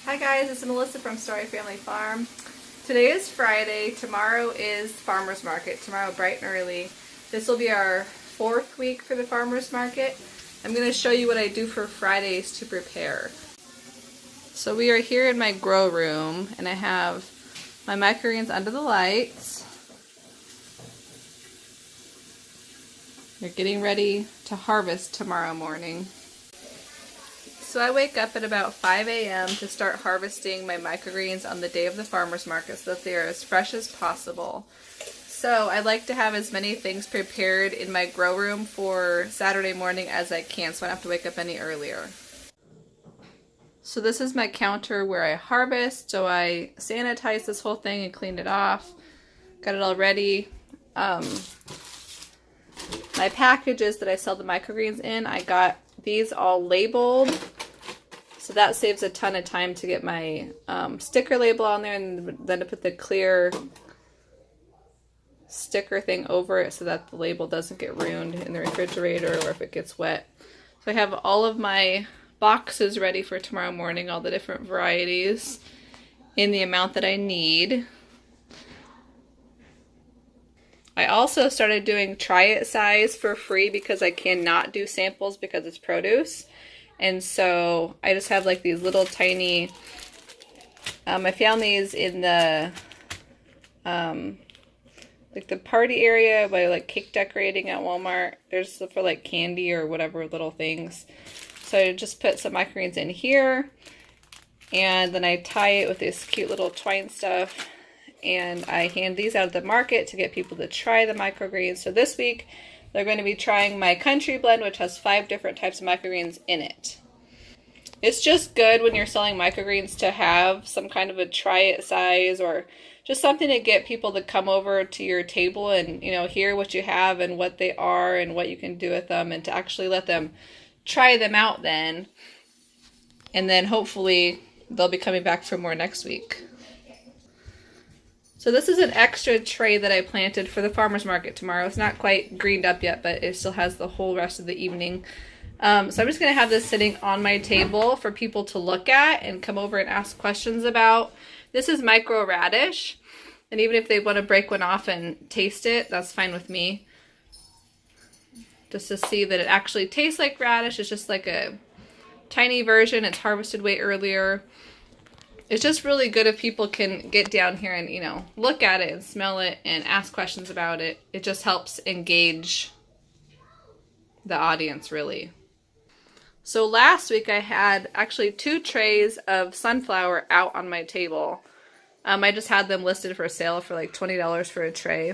Hi guys, it's Melissa from Story Family Farm. Today is Friday, tomorrow is farmer's market, tomorrow bright and early. This will be our 4th week for the farmer's market. I'm going to show you what I do for Fridays to prepare. So we are here in my grow room and I have my microgreens under the lights. They're getting ready to harvest tomorrow morning. So I wake up at about 5 a.m. to start harvesting my microgreens on the day of the farmer's market so that they are as fresh as possible. So I like to have as many things prepared in my grow room for Saturday morning as I can, so I don't have to wake up any earlier. So this is my counter where I harvest, so I sanitize this whole thing and cleaned it off. Got it all ready. My packages that I sell the microgreens in, I got these all labeled. So that saves a ton of time to get my sticker label on there and then to put the clear sticker thing over it so that the label doesn't get ruined in the refrigerator or if it gets wet. So I have all of my boxes ready for tomorrow morning, all the different varieties in the amount that I need. I also started doing try it size for free because I cannot do samples because it's produce. And so I just have like these little tiny, I found these in the, like the party area by like cake decorating at Walmart. There's for like candy or whatever little things. So I just put some microgreens in here and then I tie it with this cute little twine stuff. And I hand these out at the market to get people to try the microgreens. So this week, they're going to be trying my country blend, which has 5 different types of microgreens in it. It's just good when you're selling microgreens to have some kind of a try it size or just something to get people to come over to your table and, you know, hear what you have and what they are and what you can do with them and to actually let them try them out then. And then hopefully they'll be coming back for more next week. So this is an extra tray that I planted for the farmer's market tomorrow. It's not quite greened up yet, but it still has the whole rest of the evening. So I'm just going to have this sitting on my table for people to look at and come over and ask questions about. This is micro radish, and even if they want to break one off and taste it, that's fine with me. Just to see that it actually tastes like radish. It's just like a tiny version. It's harvested way earlier. It's just really good if people can get down here and, you know, look at it and smell it and ask questions about it. It just helps engage the audience, really. So last week I had actually 2 trays of sunflower out on my table. I just had them listed for sale for like $20 for a tray.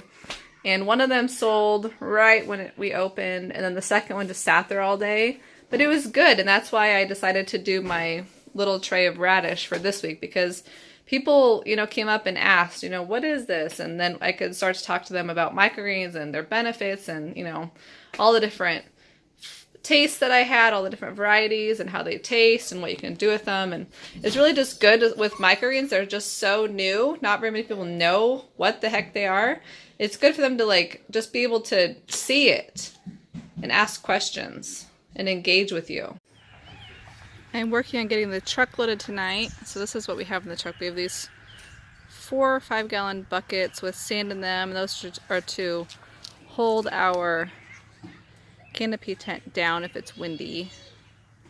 And one of them sold right when we opened, and then the second one just sat there all day. But it was good, and that's why I decided to do my little tray of radish for this week, because people, you know, came up and asked, you know, what is this? And then I could start to talk to them about microgreens and their benefits and, you know, all the different tastes that I had, all the different varieties and how they taste and what you can do with them. And it's really just good with microgreens. They're just so new. Not very many people know what the heck they are. It's good for them to like just be able to see it and ask questions and engage with you. I'm working on getting the truck loaded tonight. So this is what we have in the truck. We have these 4 or 5 gallon buckets with sand in them. And those are to hold our canopy tent down if it's windy.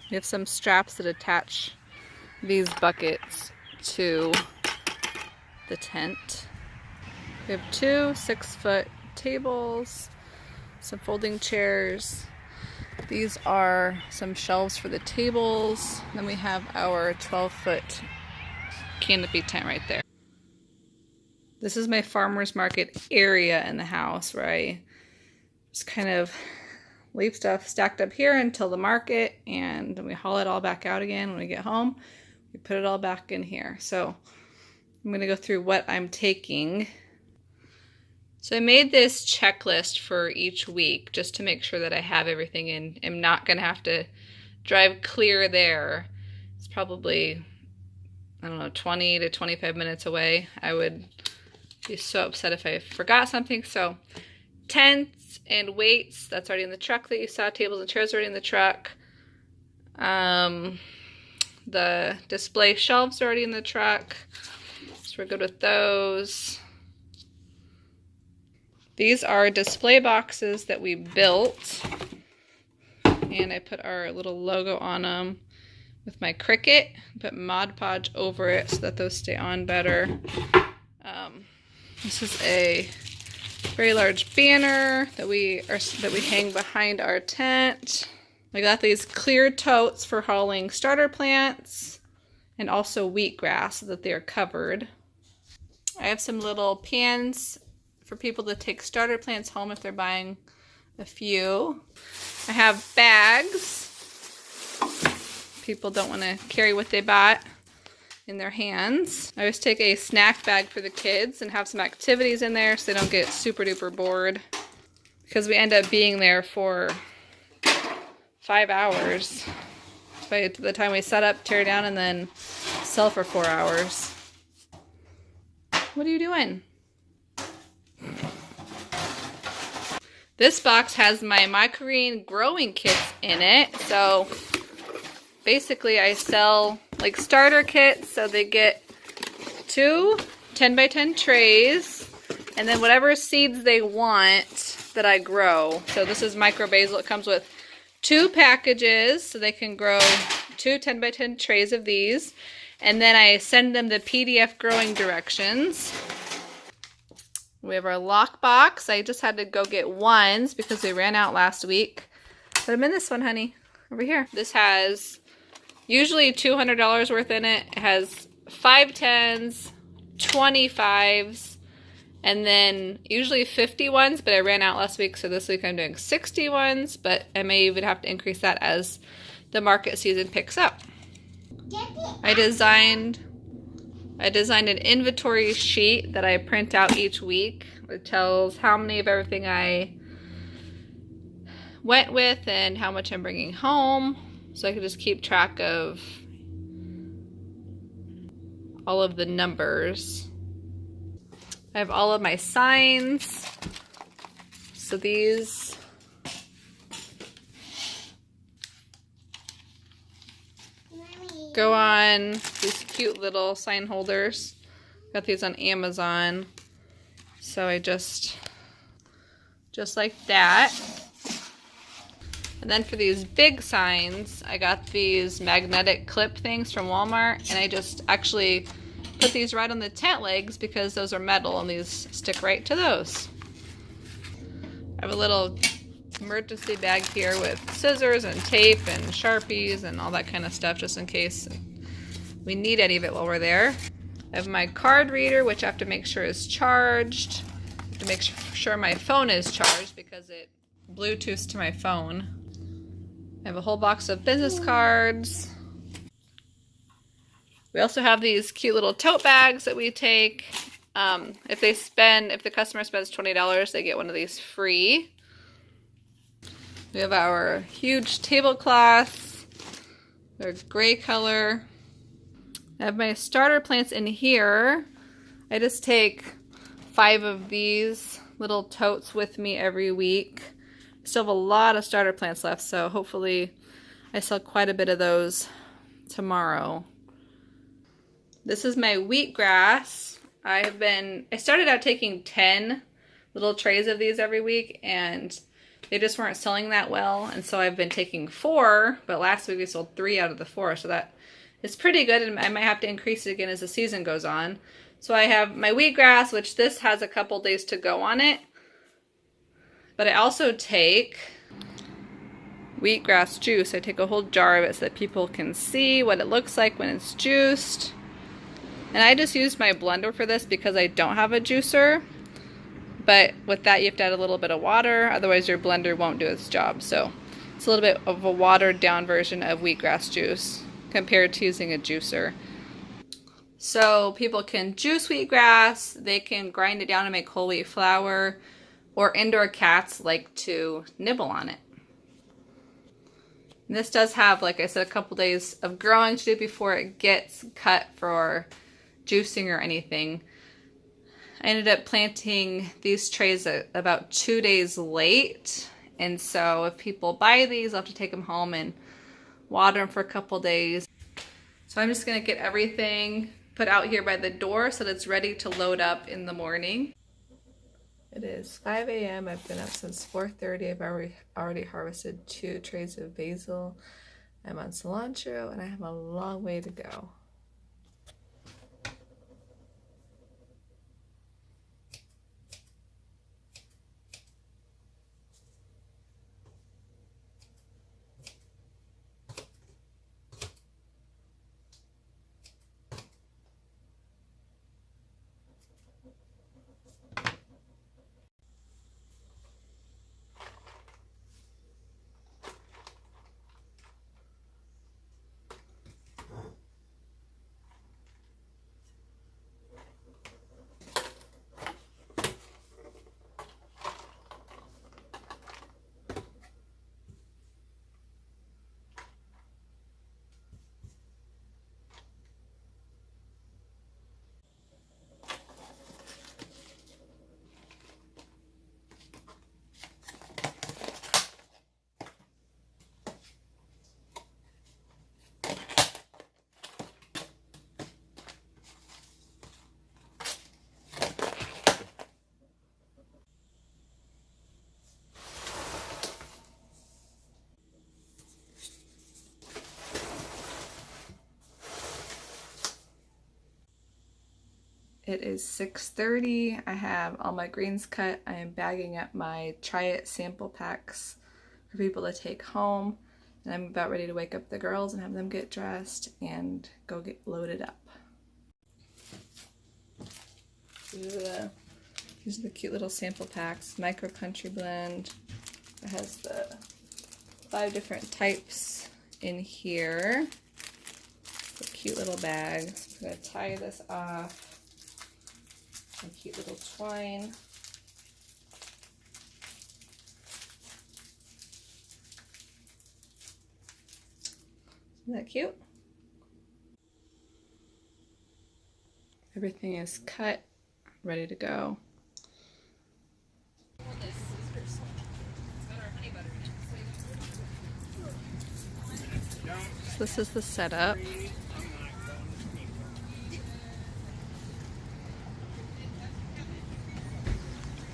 We have some straps that attach these buckets to the tent. We have 2 6-foot tables, some folding chairs. These are some shelves for the tables. Then we have our 12-foot canopy tent right there. This is my farmer's market area in the house where I just kind of leave stuff stacked up here until the market, and then we haul it all back out again when we get home. We put it all back in here. So I'm going to go through what I'm taking. So I made this checklist for each week just to make sure that I have everything and am not going to have to drive clear there. It's probably, I don't know, 20 to 25 minutes away. I would be so upset if I forgot something. So tents and weights, that's already in the truck that you saw. Tables and chairs already in the truck. The display shelves are already in the truck, so we're good with those. These are display boxes that we built, and I put our little logo on them with my Cricut, put Mod Podge over it so that those stay on better. This is a very large banner that we hang behind our tent. I got these clear totes for hauling starter plants and also wheatgrass so that they are covered. I have some little pans for people to take starter plants home if they're buying a few. I have bags. People don't want to carry what they bought in their hands. I always take a snack bag for the kids and have some activities in there so they don't get super duper bored, because we end up being there for 5 hours by the time we set up, tear down, and then sell for 4 hours. What are you doing? This box has my microgreen growing kits in it. So basically I sell like starter kits, so they get 2 10x10 trays and then whatever seeds they want that I grow. So this is micro basil. It comes with 2 packages, so they can grow 2 10x10 trays of these, and then I send them the PDF growing directions. We have our lock box. I just had to go get ones because they ran out last week, but I'm in this one, honey, over here. This has usually $200 worth in it. It has 5 10s, 25s, and then usually 50 ones, but I ran out last week, so this week I'm doing 60 ones, but I may even have to increase that as the market season picks up. I designed an inventory sheet that I print out each week. It tells how many of everything I went with and how much I'm bringing home, so I can just keep track of all of the numbers. I have all of my signs. So these go on these cute little sign holders. Got these on Amazon. So I just like that. And then for these big signs, I got these magnetic clip things from Walmart, and I just actually put these right on the tent legs because those are metal and these stick right to those. I have a little emergency bag here with scissors and tape and Sharpies and all that kind of stuff just in case we need any of it while we're there. I have my card reader, which I have to make sure is charged. I have to make sure my phone is charged because it Bluetooths to my phone. I have a whole box of business cards. We also have these cute little tote bags that we take. If the customer spends $20, they get one of these free. We have our huge tablecloths. They're gray color. I have my starter plants in here. I just take 5 of these little totes with me every week. Still have a lot of starter plants left, so hopefully I sell quite a bit of those tomorrow. This is my wheatgrass. I started out taking 10 little trays of these every week, and they just weren't selling that well, and so I've been taking 4, but last week we sold 3 out of the 4, so that is pretty good, and I might have to increase it again as the season goes on. So I have my wheatgrass, which this has a couple days to go on it, but I also take wheatgrass juice. I take a whole jar of it so that people can see what it looks like when it's juiced. And I just used my blender for this because I don't have a juicer. But with that, you have to add a little bit of water, otherwise your blender won't do its job. So it's a little bit of a watered down version of wheatgrass juice compared to using a juicer. So people can juice wheatgrass, they can grind it down and make whole wheat flour, or indoor cats like to nibble on it. And this does have, like I said, a couple days of growing to do before it gets cut for juicing or anything. I ended up planting these trays about 2 days late, and so if people buy these, I'll have to take them home and water them for a couple days. So I'm just gonna get everything put out here by the door so that it's ready to load up in the morning. It is 5 a.m. I've been up since 4:30. I've already harvested 2 trays of basil. I'm on cilantro and I have a long way to go. It is 6:30. I have all my greens cut. I am bagging up my try it sample packs for people to take home. And I'm about ready to wake up the girls and have them get dressed and go get loaded up. These are the cute little sample packs. Micro Country Blend. It has the 5 different types in here. The cute little bags. I'm going to tie this off. Some cute little twine. Isn't that cute? Everything is cut, ready to go. So this is the setup.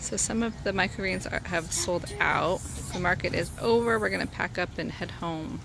So some of the microgreens have sold out. The market is over. We're gonna pack up and head home.